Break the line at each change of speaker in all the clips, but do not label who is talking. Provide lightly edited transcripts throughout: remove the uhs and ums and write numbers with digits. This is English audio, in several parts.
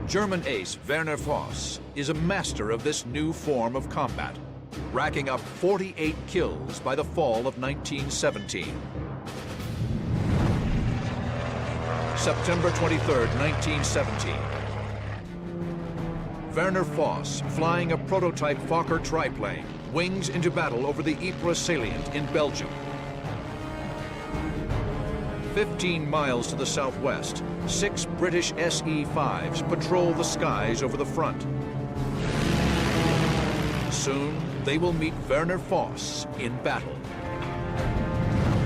German ace Werner Voss is a master of this new form of combat, racking up 48 kills by the fall of 1917. September 23, 1917. Werner Voss, flying a prototype Fokker Triplan, wings into battle over the Ypres salient in Belgium. 15 miles to the southwest, 6 British SE-5s patrol the skies over the front. Soon, they will meet Werner Voss in battle.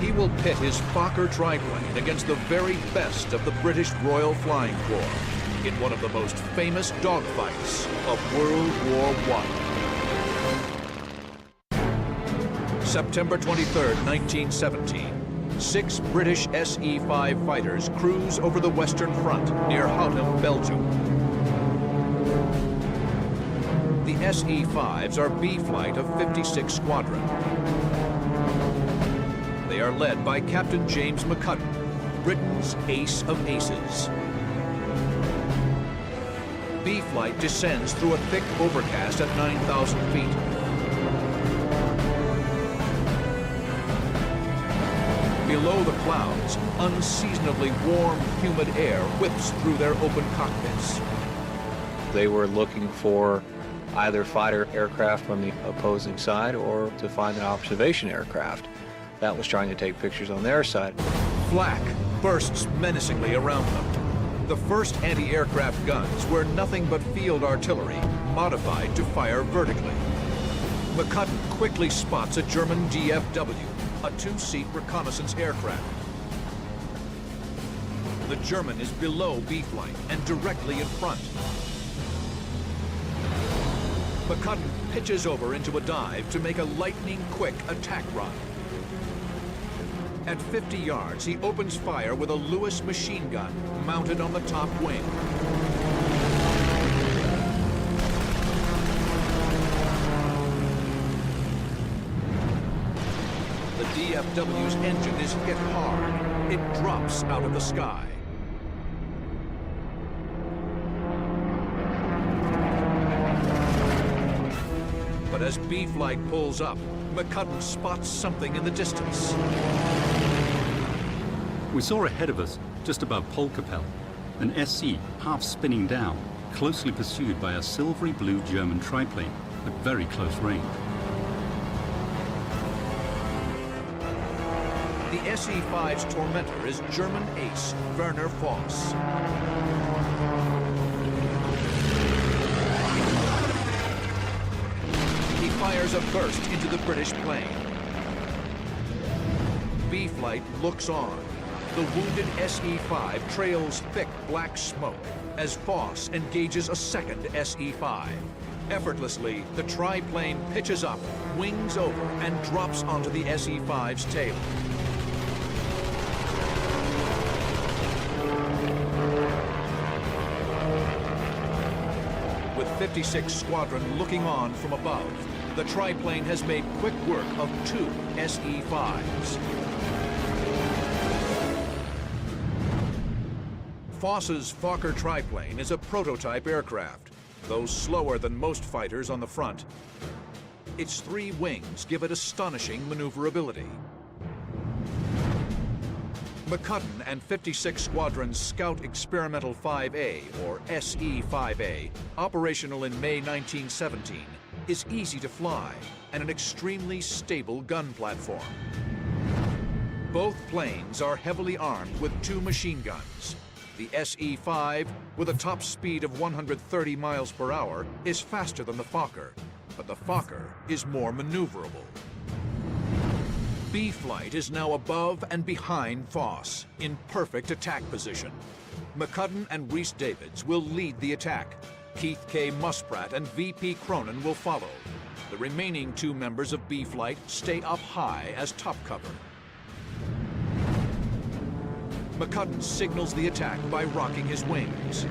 He will pit his Fokker Triplan against the very best of the British Royal Flying Corps in one of the most famous dogfights of World War I. September 23, 1917. 6 British SE-5 fighters cruise over the Western Front near Houten, Belgium. The SE-5s are B Flight of 56 Squadron. They are led by Captain James McCudden, Britain's ace of aces. B Flight descends through a thick overcast at 9,000 feet. Below the clouds, unseasonably warm, humid air whips through their open cockpits.
They were looking for either fighter aircraft from the opposing side or to find an observation aircraft that was trying to take pictures on their side.
Flak bursts menacingly around them. The first anti-aircraft guns were nothing but field artillery, modified to fire vertically. McCudden quickly spots a German DFW, a 2-seat reconnaissance aircraft. The German is below B Flight and directly in front. McCudden pitches over into a dive to make a lightning-quick attack run. At 50 yards, he opens fire with a Lewis machine gun mounted on the top wing. The DFW's engine is hit hard. It drops out of the sky. But as B Flight pulls up, McCudden spots something in the distance.
We saw ahead of us, just above Polkapelle, an SC half spinning down, closely pursued by a silvery blue German triplane at very close range.
The SE-5's tormentor is German ace Werner Voss. He fires a burst into the British plane. B Flight looks on. The wounded SE-5 trails thick black smoke as Voss engages a second SE-5. Effortlessly, the triplane pitches up, wings over, and drops onto the SE-5's tail. With 56 Squadron looking on from above, the triplane has made quick work of 2 SE-5s. Voss's Fokker Triplan is a prototype aircraft, though slower than most fighters on the front. Its 3 wings give it astonishing maneuverability. McCudden and 56 Squadron's Scout Experimental 5A, or SE-5A, operational in May 1917, is easy to fly and an extremely stable gun platform. Both planes are heavily armed with 2 machine guns. The SE-5, with a top speed of 130 miles per hour, is faster than the Fokker, but the Fokker is more maneuverable. B Flight is now above and behind Voss, in perfect attack position. McCudden and Rhys Davids will lead the attack. Keith K. Muspratt and VP Cronin will follow. The remaining 2 members of B Flight stay up high as top cover. McCudden signals the attack by rocking his wings.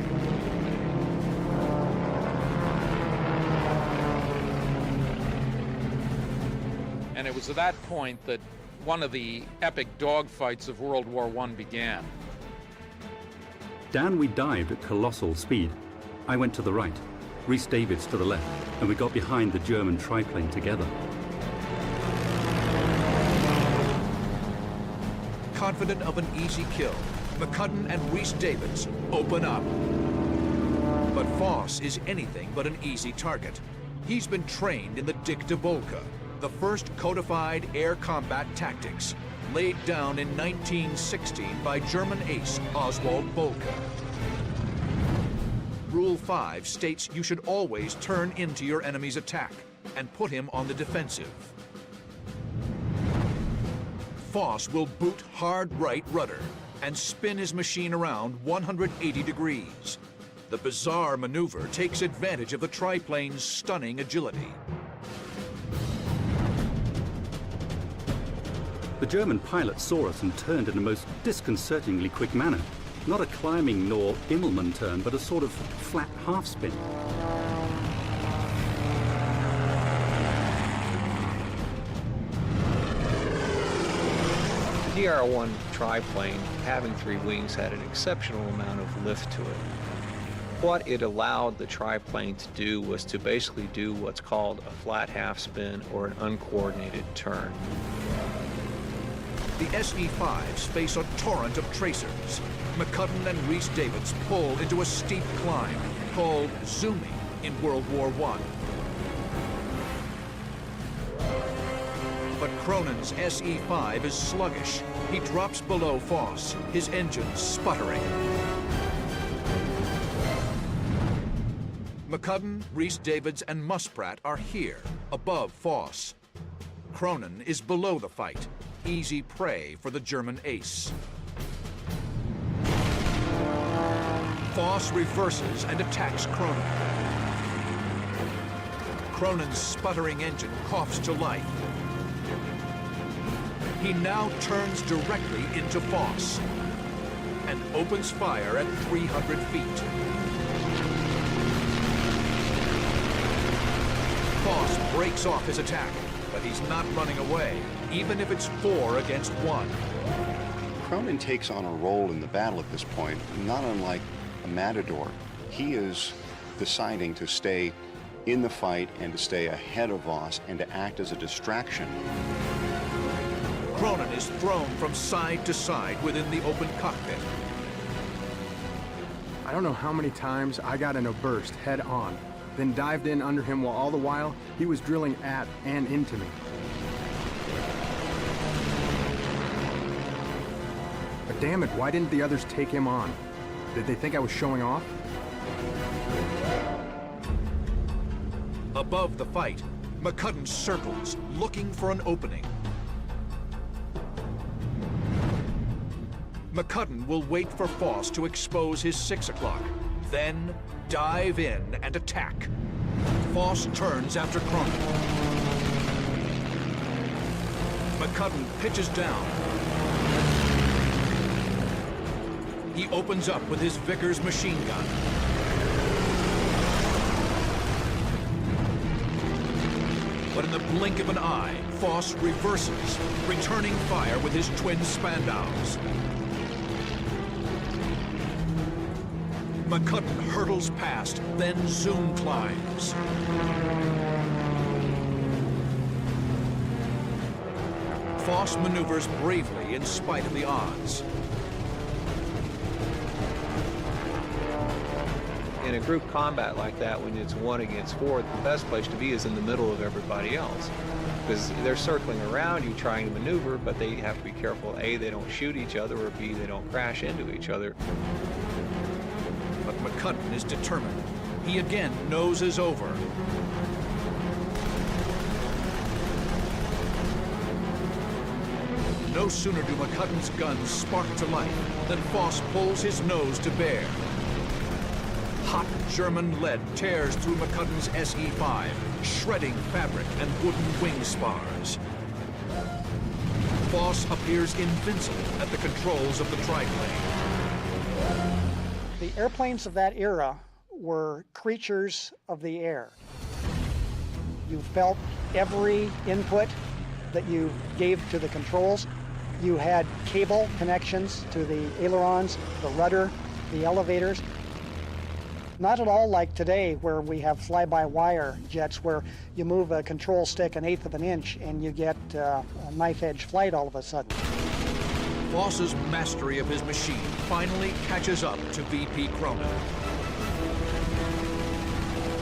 And it was at that point that one of the epic dogfights of World War I began.
Down we dived at colossal speed, I went to the right, Rhys Davids to the left, and we got behind the German triplane together.
Confident of an easy kill, McCudden and Rhys Davids open up. But Voss is anything but an easy target. He's been trained in the Dicta Volca, the first codified air combat tactics, laid down in 1916 by German ace Oswald Volca. Rule 5 states you should always turn into your enemy's attack and put him on the defensive. Voss will boot hard right rudder and spin his machine around 180 degrees. The bizarre maneuver takes advantage of the triplane's stunning agility.
The German pilot saw us and turned in a most disconcertingly quick manner. Not a climbing nor Immelmann turn, but a sort of flat half spin.
The DR-1 triplane, having 3 wings, had an exceptional amount of lift to it. What it allowed the triplane to do was to basically do what's called a flat half spin or an uncoordinated turn.
The SE-5s face a torrent of tracers. McCudden and Rhys Davids pull into a steep climb called zooming in World War I. But Cronin's SE-5 is sluggish. He drops below Voss, his engines sputtering. McCudden, Rhys Davids, and Muspratt are here, above Voss. Cronin is below the fight, easy prey for the German ace. Voss reverses and attacks Cronin. Cronin's sputtering engine coughs to life. He now turns directly into Voss and opens fire at 300 feet. Voss breaks off his attack, but he's not running away, even if it's 4 against 1.
Cronin takes on a role in the battle at this point, not unlike a matador. He is deciding to stay in the fight and to stay ahead of Voss and to act as a distraction.
Cronin is thrown from side to side within the open cockpit.
I don't know how many times I got in a burst head on, then dived in under him while all the while he was drilling at and into me. But damn it, why didn't the others take him on? Did they think I was showing off?
Above the fight, McCudden circles, looking for an opening. McCudden will wait for Voss to expose his 6 o'clock, then dive in and attack. Voss turns after Cronin. McCudden pitches down. He opens up with his Vickers machine gun. But in the blink of an eye, Voss reverses, returning fire with his twin Spandaus. McCudden hurtles past, then zoom climbs. Voss maneuvers bravely in spite of the odds.
In a group combat like that, when it's 1 against 4, the best place to be is in the middle of everybody else. Because they're circling around you trying to maneuver, but they have to be careful, A, they don't shoot each other, or B, they don't crash into each other.
But McCudden is determined. He again noses over. No sooner do McCudden's guns spark to life than Voss pulls his nose to bear. Hot German lead tears through McCudden's SE-5, shredding fabric and wooden wing spars. Voss appears invincible at the controls of the triplane.
The airplanes of that era were creatures of the air. You felt every input that you gave to the controls. You had cable connections to the ailerons, the rudder, the elevators. Not at all like today, where we have fly-by-wire jets where you move a control stick 1/8 of an inch and you get a knife-edge flight all of a sudden.
Voss's mastery of his machine finally catches up to VP Cronin.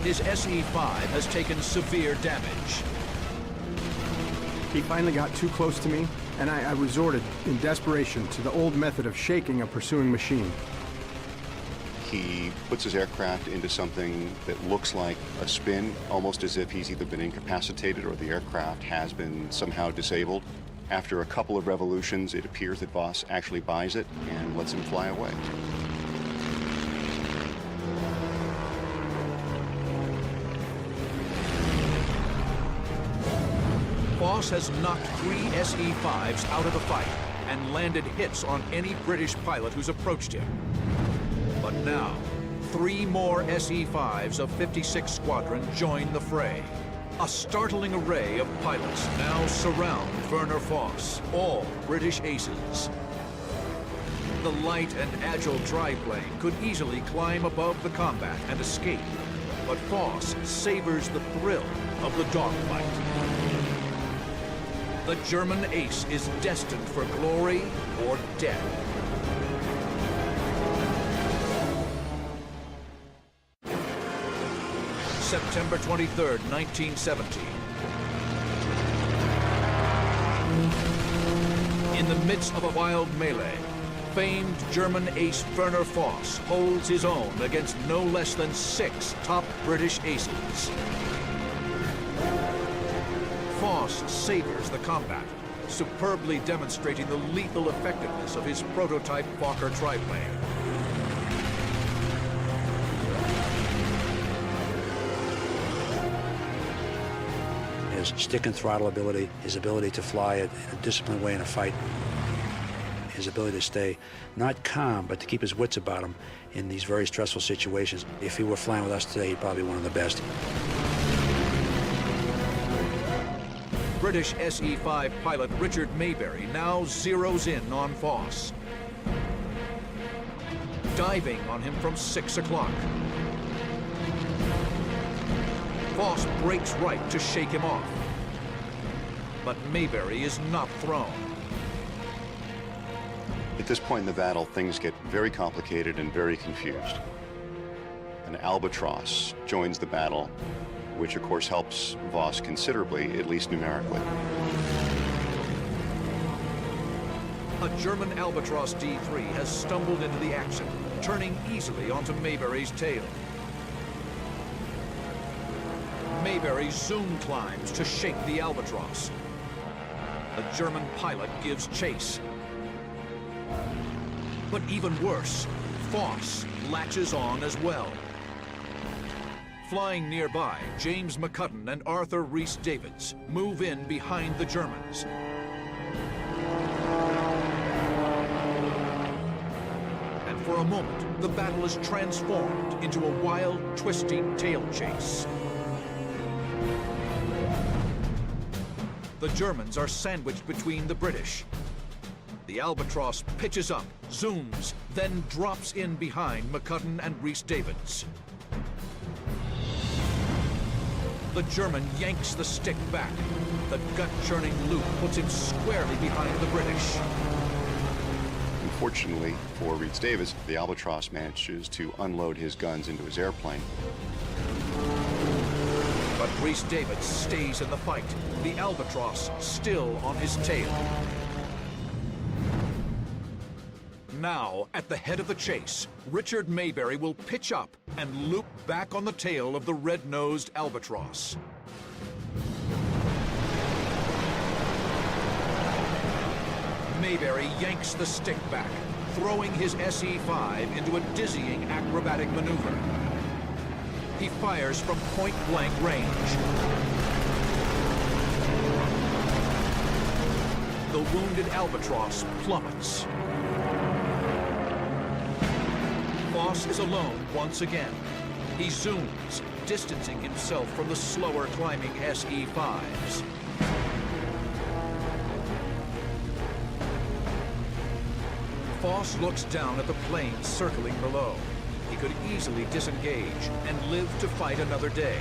His SE-5 has taken severe damage.
He finally got too close to me, and I resorted in desperation to the old method of shaking a pursuing machine.
He puts his aircraft into something that looks like a spin, almost as if he's either been incapacitated or the aircraft has been somehow disabled. After a couple of revolutions, it appears that Voss actually buys it and lets him fly away.
Voss has knocked 3 SE-5s out of the fight and landed hits on any British pilot who's approached him. But now, 3 more SE-5s of 56 Squadron join the fray. A startling array of pilots now surround Werner Voss, all British aces. The light and agile triplane could easily climb above the combat and escape, but Voss savors the thrill of the dogfight. The German ace is destined for glory or death. September 23rd, 1917. In the midst of a wild melee, famed German ace Werner Voss holds his own against no less than 6 top British aces. Voss savors the combat, superbly demonstrating the lethal effectiveness of his prototype Fokker Triplan.
His stick and throttle ability, his ability to fly in a disciplined way in a fight, his ability to stay not calm, but to keep his wits about him in these very stressful situations. If he were flying with us today, he'd probably be one of the best.
British SE-5 pilot Richard Mayberry now zeroes in on Voss, diving on him from 6 o'clock. Voss breaks right to shake him off, but Mayberry is not thrown.
At this point in the battle, things get very complicated and very confused. An albatross joins the battle, which of course helps Voss considerably, at least numerically.
A German Albatross D3 has stumbled into the action, turning easily onto Mayberry's tail. Mayberry zoom climbs to shake the Albatross. The German pilot gives chase. But even worse, Voss latches on as well. Flying nearby, James McCudden and Arthur Rhys-Davids move in behind the Germans. And for a moment, the battle is transformed into a wild, twisting tail chase. The Germans are sandwiched between the British. The Albatross pitches up, zooms, then drops in behind McCudden and Rhys-Davids. The German yanks the stick back. The gut-churning loop puts him squarely behind the British.
Unfortunately for Rhys-Davids, the Albatross manages to unload his guns into his airplane.
But Rhys-Davids stays in the fight, the Albatross still on his tail. Now, at the head of the chase, Richard Mayberry will pitch up and loop back on the tail of the red-nosed Albatross. Mayberry yanks the stick back, throwing his SE-5 into a dizzying acrobatic maneuver. He fires from point-blank range. The wounded Albatross plummets. Voss is alone once again. He zooms, distancing himself from the slower climbing SE-5s. Voss looks down at the plane circling below. he could easily disengage and live to fight another day.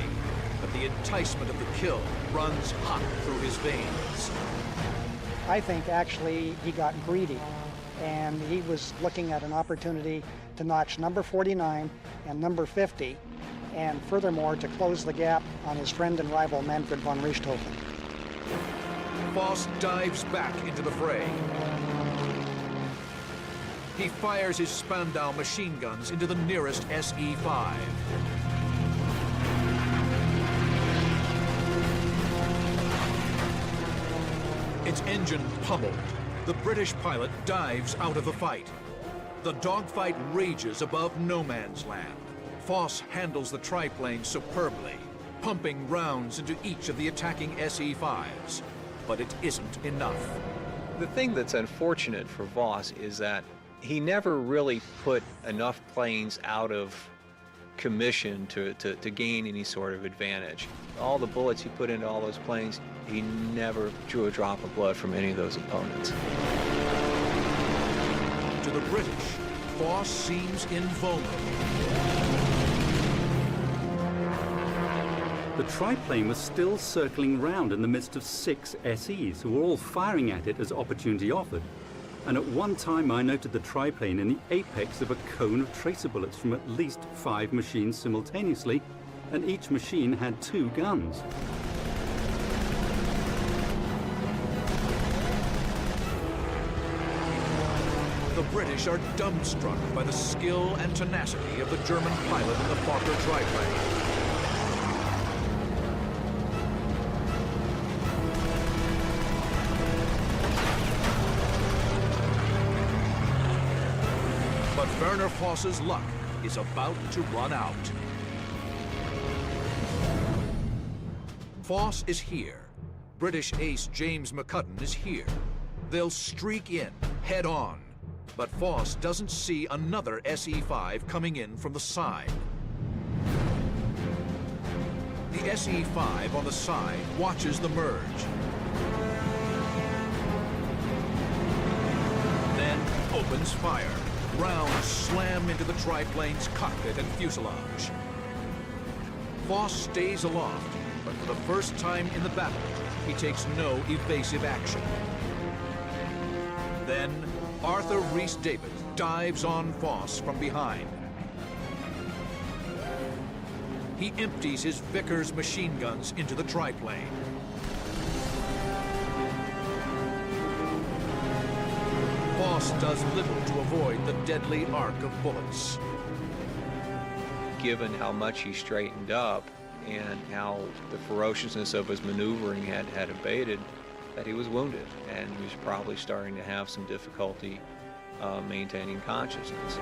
But the enticement of the kill runs hot through his veins.
I think actually he got greedy, and he was looking at an opportunity to notch number 49 and number 50, and furthermore to close the gap on his friend and rival Manfred von Richthofen.
Voss dives back into the fray. He fires his Spandau machine guns into the nearest SE-5. Its engine pummeled. The British pilot dives out of the fight. The dogfight rages above no man's land. Voss handles the triplane superbly, pumping rounds into each of the attacking SE-5s. But it isn't enough.
The thing that's unfortunate for Voss is that he never really put enough planes out of commission to gain any sort of advantage. All the bullets he put into all those planes, he never drew a drop of blood from any of those opponents.
To the British, Voss seems invulnerable.
The triplane was still circling round in the midst of 6 SEs who were all firing at it as opportunity offered. And at one time I noted the triplane in the apex of a cone of tracer bullets from at least 5 machines simultaneously, and each machine had 2 guns.
The British are dumbstruck by the skill and tenacity of the German pilot in the Fokker Triplan. But Werner Voss's luck is about to run out. Voss is here. British ace James McCudden is here. They'll streak in, head on. But Voss doesn't see another SE-5 coming in from the side. The SE-5 on the side watches the merge. Then opens fire. Rounds slam into the triplane's cockpit and fuselage. Voss stays aloft, but for the first time in the battle, he takes no evasive action. Then Arthur Rhys-Davids dives on Voss from behind. He empties his Vickers machine guns into the triplane. Voss does little to avoid the deadly arc of bullets.
Given how much he straightened up and how the ferociousness of his maneuvering had abated, that he was wounded, and he was probably starting to have some difficulty maintaining consciousness.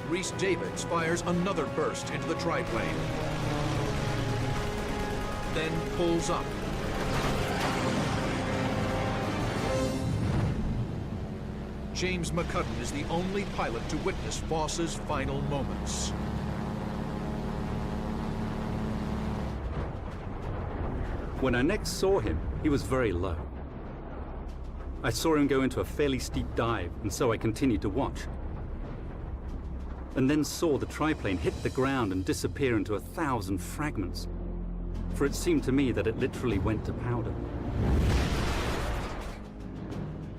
Rhys-Davids fires another burst into the triplane, then pulls up. James McCudden is the only pilot to witness Voss's final moments.
When I next saw him, he was very low. I saw him go into a fairly steep dive, and so I continued to watch. And then saw the triplane hit the ground and disappear into 1,000 fragments. For it seemed to me that it literally went to powder.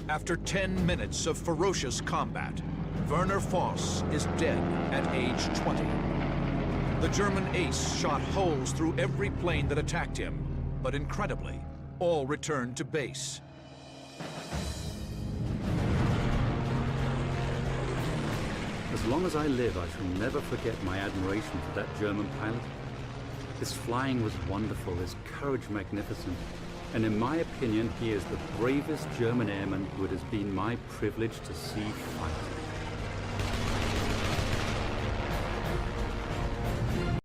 After 10 minutes of ferocious combat, Werner Voss is dead at age 20. The German ace shot holes through every plane that attacked him, but incredibly, all returned to base.
As long as I live, I shall never forget my admiration for that German pilot. His flying was wonderful, his courage magnificent, and in my opinion, he is the bravest German airman who it has been my privilege to see fight.